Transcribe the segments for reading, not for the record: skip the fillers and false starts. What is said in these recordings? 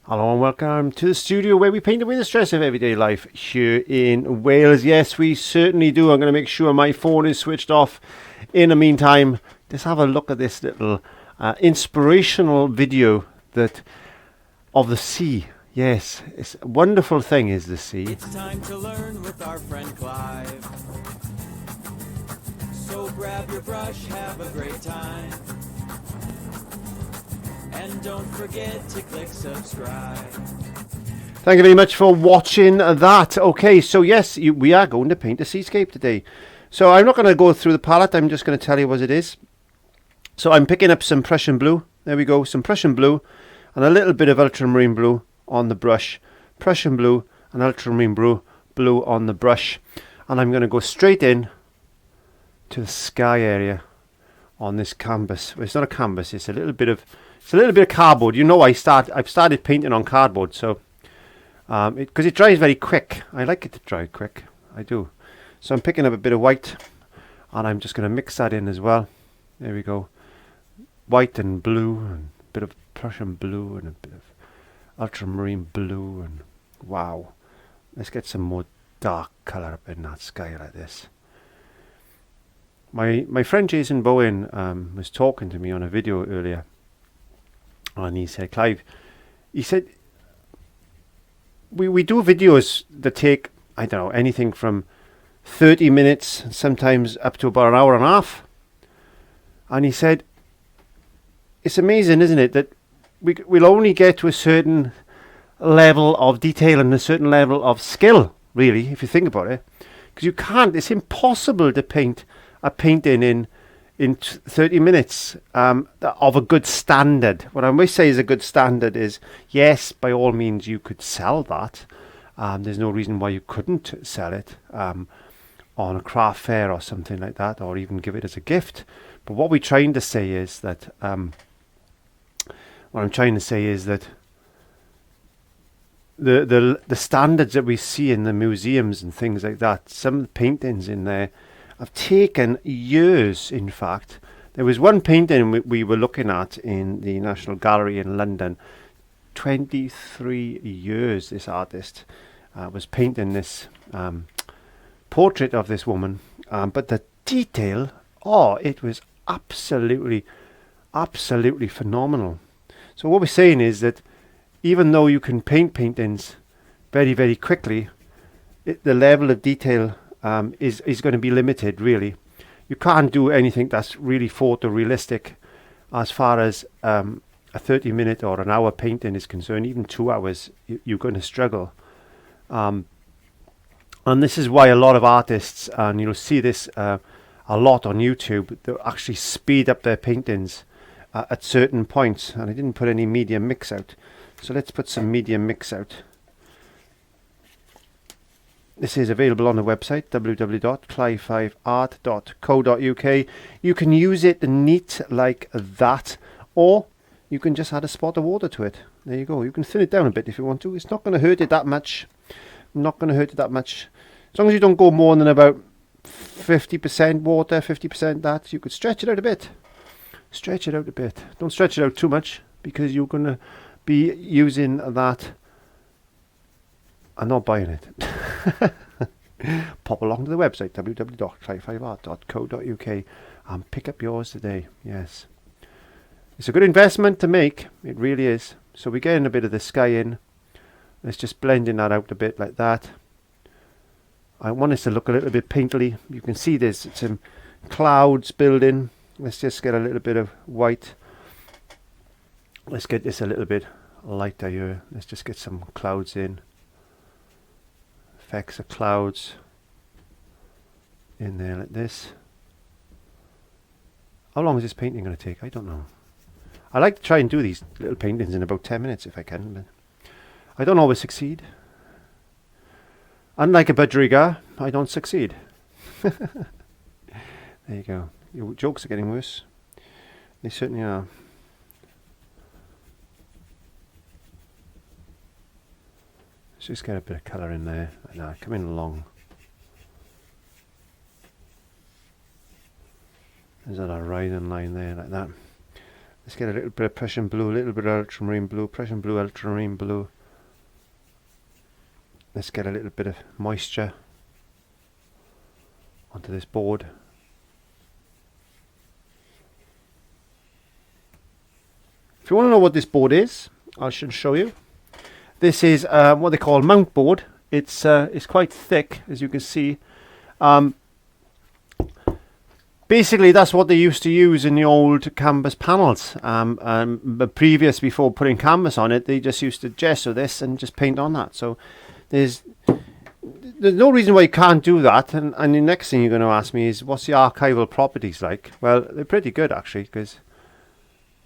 Hello and welcome to the studio where we paint away the stress of everyday life here in Wales. Yes, we certainly do. I'm going to make sure my phone is switched off. In the meantime, just have a look at this little inspirational video of the sea. Yes, it's a wonderful thing is the sea. It's time to learn with our friend Clive. So grab your brush, have a great time. And don't forget to click subscribe. Thank you very much for watching that. Okay, so yes, we are going to paint a seascape today. So I'm not going to go through the palette. I'm just going to tell you what it is. So I'm picking up some Prussian blue. There we go, some Prussian blue and a little bit of ultramarine blue on the brush. Prussian blue and ultramarine blue on the brush. And I'm going to go straight in to the sky area on this canvas. Well, it's not a canvas, it's a little bit of cardboard. You know, I've started painting on cardboard, so because it dries very quick. I like it to dry quick. I do. So I'm picking up a bit of white, and I'm just going to mix that in as well. There we go. White and blue, and a bit of Prussian blue, and a bit of ultramarine blue, and wow. Let's get some more dark colour up in that sky like this. My friend Jason Bowen was talking to me on a video earlier. And he said, Clive, he said, we do videos that take, I don't know, anything from 30 minutes, sometimes up to about an hour and a half. And he said, it's amazing, isn't it, that we'll only get to a certain level of detail and a certain level of skill, really, if you think about it. Because you can't, it's impossible to paint a painting in 30 minutes of a good standard. What I must say is a good standard is, yes, by all means you could sell that. There's no reason why you couldn't sell it on a craft fair or something like that, or even give it as a gift. But what we're trying to say is that the standards that we see in the museums and things like that, some paintings in there have taken years. In fact, there was one painting we were looking at in the National Gallery in London. 23 years this artist was painting this portrait of this woman, but the detail, it was absolutely phenomenal. So what we're saying is that even though you can paint paintings very, very quickly, the level of detail is going to be limited, really. You can't do anything that's really photorealistic as far as a 30-minute or an hour painting is concerned. Even 2 hours, you're going to struggle. And this is why a lot of artists, and you'll see this a lot on YouTube, they'll actually speed up their paintings at certain points. And I didn't put any medium mix out. So let's put some medium mix out. This is available on the website www.clive5art.co.uk. You can use it neat like that, or you can just add a spot of water to it. There you go. You can thin it down a bit if you want to. It's not going to hurt it that much. Not going to hurt it that much. As long as you don't go more than about 50% water, 50% that, you could stretch it out a bit. Stretch it out a bit. Don't stretch it out too much, because you're going to be using that. I'm not buying it. Pop along to the website www.clive5art.co.uk and pick up yours today. Yes, it's a good investment to make. It really is. So we're getting a bit of the sky in. Let's just blending that out a bit like that. I want this to look a little bit painterly. You can see there's some clouds building. Let's just get a little bit of white. Let's get this a little bit lighter here. Let's just get some clouds in. Effects of clouds in there like this. How long is this painting going to take? I don't know. I like to try and do these little paintings in about 10 minutes if I can, but I don't always succeed. Unlike a budgerigar, I don't succeed. There you go. Your jokes are getting worse. They certainly are. Let's just get a bit of colour in there. Like that. Come in along. There's that horizon line there, like that. Let's get a little bit of Prussian blue, a little bit of ultramarine blue, Prussian blue, ultramarine blue. Let's get a little bit of moisture onto this board. If you want to know what this board is, I should show you. This is what they call mount board. It's quite thick, as you can see. Basically, that's what they used to use in the old canvas panels. But before putting canvas on it, they just used to gesso this and just paint on that. So there's no reason why you can't do that. And the next thing you're going to ask me is, what's the archival properties like? Well, they're pretty good, actually, because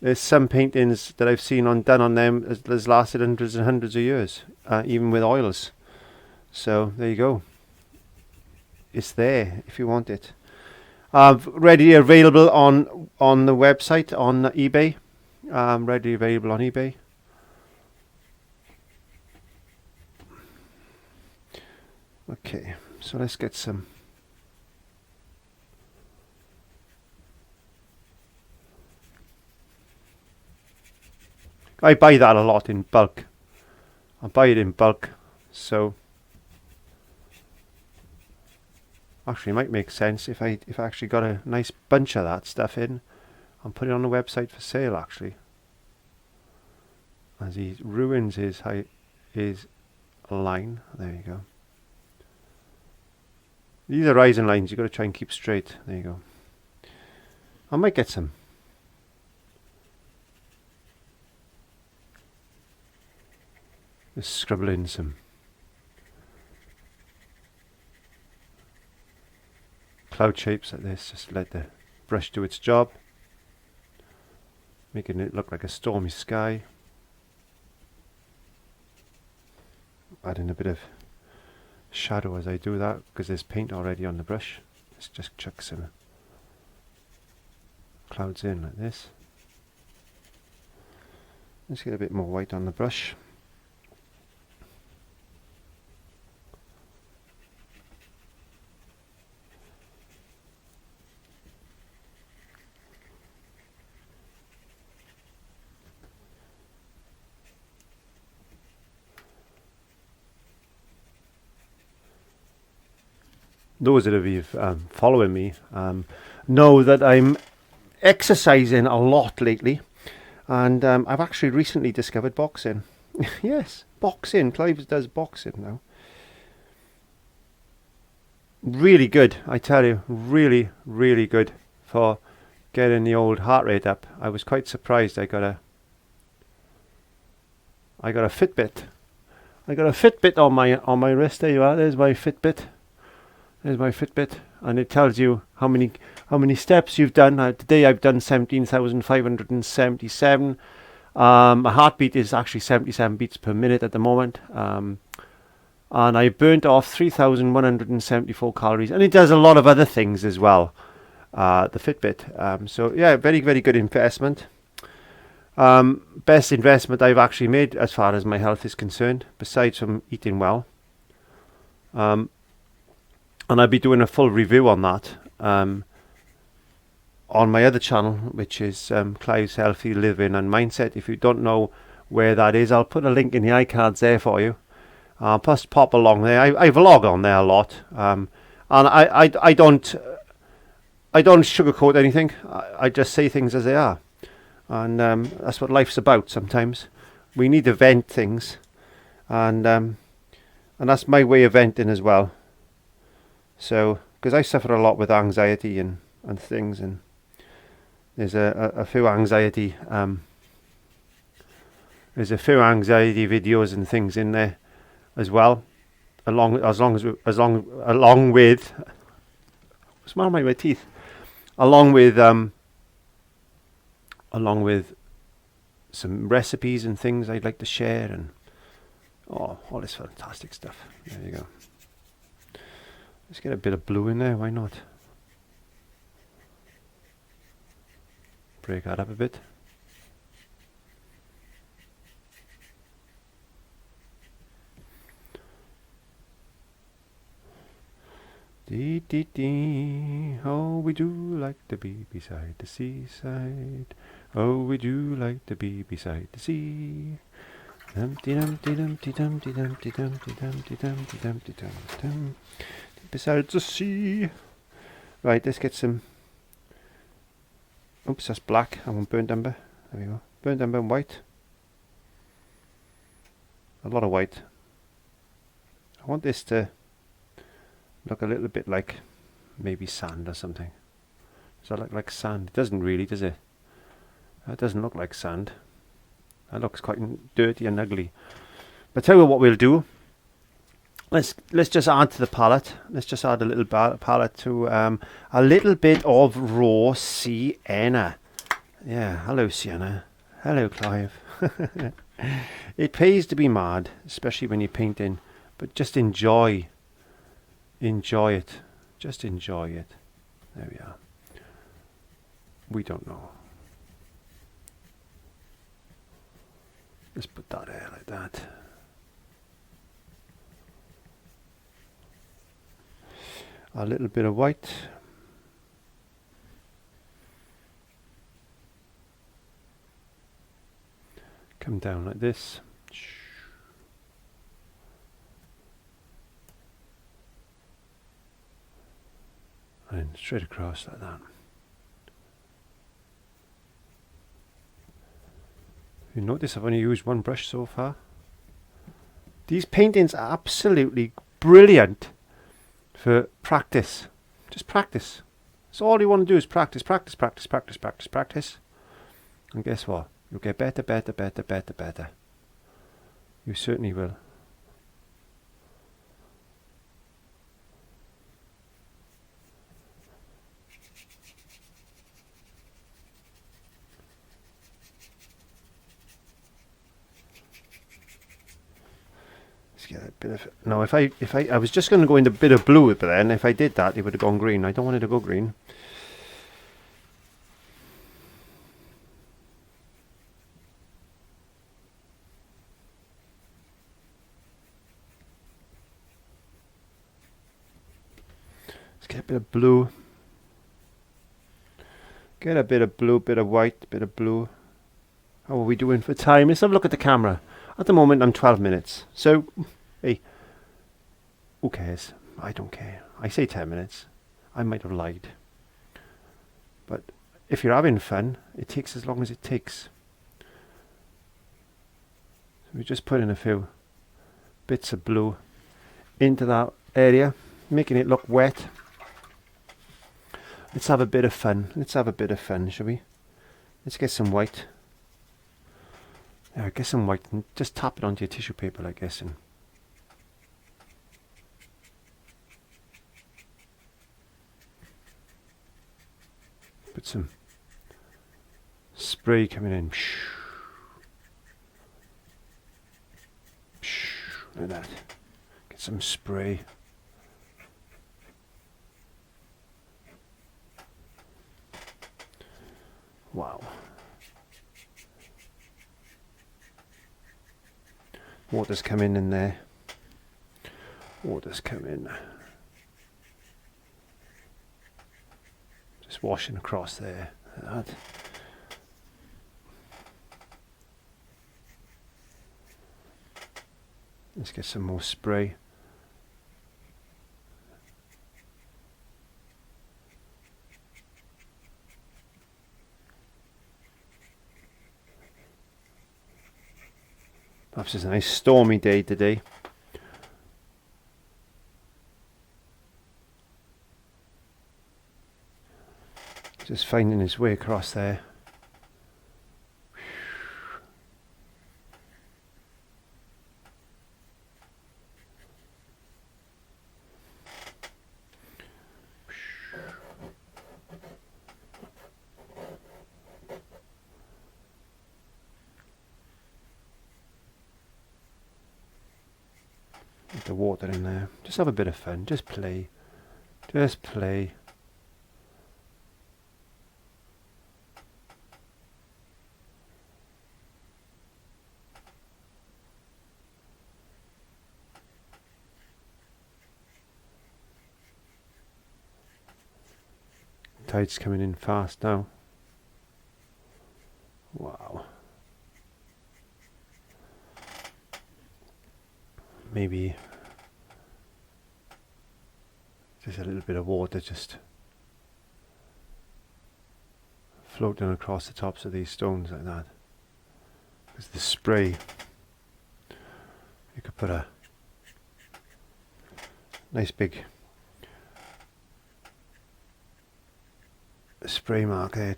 there's some paintings that I've seen done on them that's lasted hundreds and hundreds of years, even with oils. So there you go. It's there if you want it. Ready available on the website, on eBay. Ready available on eBay. Okay, so let's get some. I buy that a lot in bulk. I buy it in bulk, so actually it might make sense if I actually got a nice bunch of that stuff in and put it on the website for sale, actually. As he ruins his line. There you go. These are rising lines, you've got to try and keep straight. There you go. I might get some. Just scribble in some cloud shapes like this. Just let the brush do its job, making it look like a stormy sky. Add in a bit of shadow as I do that, because there's paint already on the brush. Let's just chuck some clouds in like this. Let's get a bit more white on the brush. Those that have been following me know that I'm exercising a lot lately, and I've actually recently discovered boxing. Yes, boxing. Clive does boxing now. Really good, I tell you. Really, really good for getting the old heart rate up. I was quite surprised. I got a Fitbit. I got a Fitbit on my wrist. There you are. There's my Fitbit. There's my Fitbit, and it tells you how many steps you've done. Today I've done 17,577. My heartbeat is actually 77 beats per minute at the moment, and I burnt off 3,174 calories. And it does a lot of other things as well, the Fitbit. So yeah, very, very good investment. Best investment I've actually made as far as my health is concerned, besides from eating well. And I'll be doing a full review on that on my other channel, which is Clive's Healthy Living and Mindset. If you don't know where that is, I'll put a link in the iCards there for you. Plus pop along there. I vlog on there a lot, and I don't sugarcoat anything. I just say things as they are, and that's what life's about. Sometimes we need to vent things, and that's my way of venting as well. So, because I suffer a lot with anxiety and things, and there's a few anxiety videos and things in there as well, along with what's wrong with my teeth, along with some recipes and things I'd like to share, and all this fantastic stuff. There you go. Let's get a bit of blue in there, why not? Break that up a bit. Dee dee dee, oh we do like to be beside the seaside. Oh, we do like to be beside the sea. Dumpty dumpty dumpty dumpty dumpty dumpty dumpty dumpty dumpty dum. Beside the sea. Right, let's get some. Oops, that's black. I want burnt umber. There we go. Burnt umber and white. A lot of white. I want this to look a little bit like maybe sand or something. Does that look like sand? It doesn't really, does it? That doesn't look like sand. That looks quite dirty and ugly. But tell you what we'll do. Let's just add to the palette. Let's just add a little palette to a little bit of raw sienna. Yeah, hello Sienna. Hello Clive. It pays to be mad, especially when you're painting. But just enjoy it. Just enjoy it. There we are. We don't know. Let's put that there like that. A little bit of white. Come down like this. And straight across like that. You notice I've only used one brush so far. These paintings are absolutely brilliant for practice. Just practice. So all you want to do is practice, practice, practice, practice, practice, practice. And guess what? You'll get better, better, better, better, better. You certainly will. Get a bit of no. If I was just going to go into a bit of blue, but then if I did that, it would have gone green. I don't want it to go green. Let's get a bit of blue. Get a bit of blue, bit of white, bit of blue. How are we doing for time? Let's have a look at the camera. At the moment, I'm 12 minutes. So, hey, who cares? I don't care. I say 10 minutes. I might have lied. But if you're having fun, it takes as long as it takes. So we just put in a few bits of blue into that area, making it look wet. Let's have a bit of fun. Let's have a bit of fun, shall we? Let's get some white. Yeah, get some white and just tap it onto your tissue paper like this and put some spray coming in. Like that. Get some spray. Wow. Water's coming in there. Water's coming. Just washing across there. Like that. Let's get some more spray. Perhaps it's a nice stormy day today. Just finding his way across there. Get the water in there. Just have a bit of fun. Just play. Just play. Tide's coming in fast now. maybe just a little bit of water just floating across the tops of these stones like that. Because the spray, you could put a nice big spray mark there.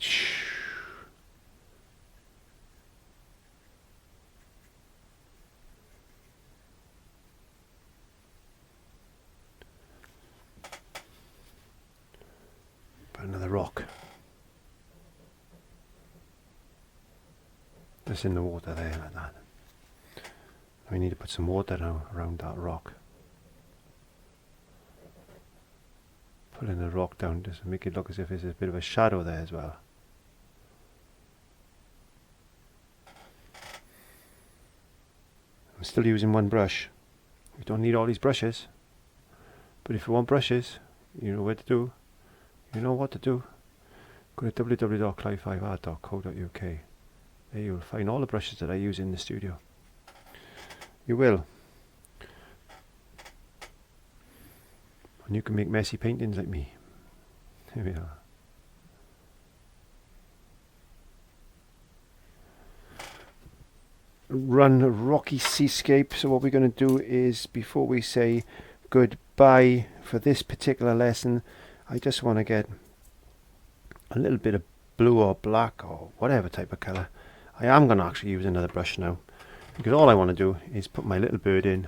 Put another rock just in the water there like that. We need to put some water now around that rock. Pulling the rock down just to make it look as if there's a bit of a shadow there as well. I'm still using one brush. You don't need all these brushes, but if you want brushes, you know where to do. You know what to do. Go to www.clive5art.co.uk. There you'll find all the brushes that I use in the studio. You will. And you can make messy paintings like me. Here we are. Run Rocky Seascape. So what we're going to do is, before we say goodbye for this particular lesson, I just want to get a little bit of blue or black or whatever type of colour. I am going to actually use another brush now, because all I want to do is put my little bird in.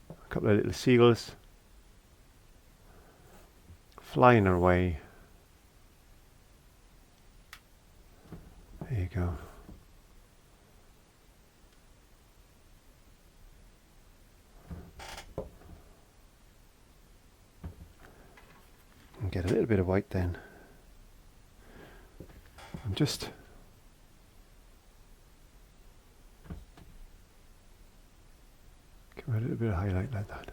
A couple of little seagulls flying away. There you go. And get a little bit of white then. I'm just give it a little bit of highlight like that.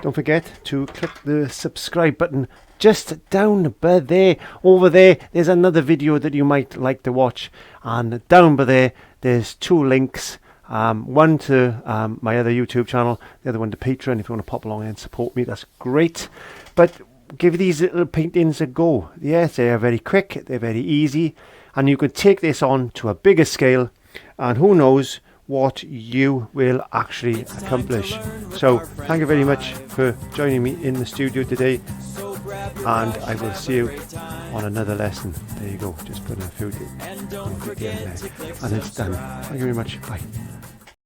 Don't forget to click the subscribe button just down by there. Over there, there's another video that you might like to watch, and down by there, there's two links. One to my other YouTube channel, the other one to Patreon. If you want to pop along and support me, that's great. But give these little paintings a go. Yes, they are very quick, they're very easy, and you can take this on to a bigger scale, and who knows what you will actually accomplish. So thank you very much for joining me in the studio today, and I will see you on another lesson. There you go, just putting a few and it's done. Thank you very much. Bye.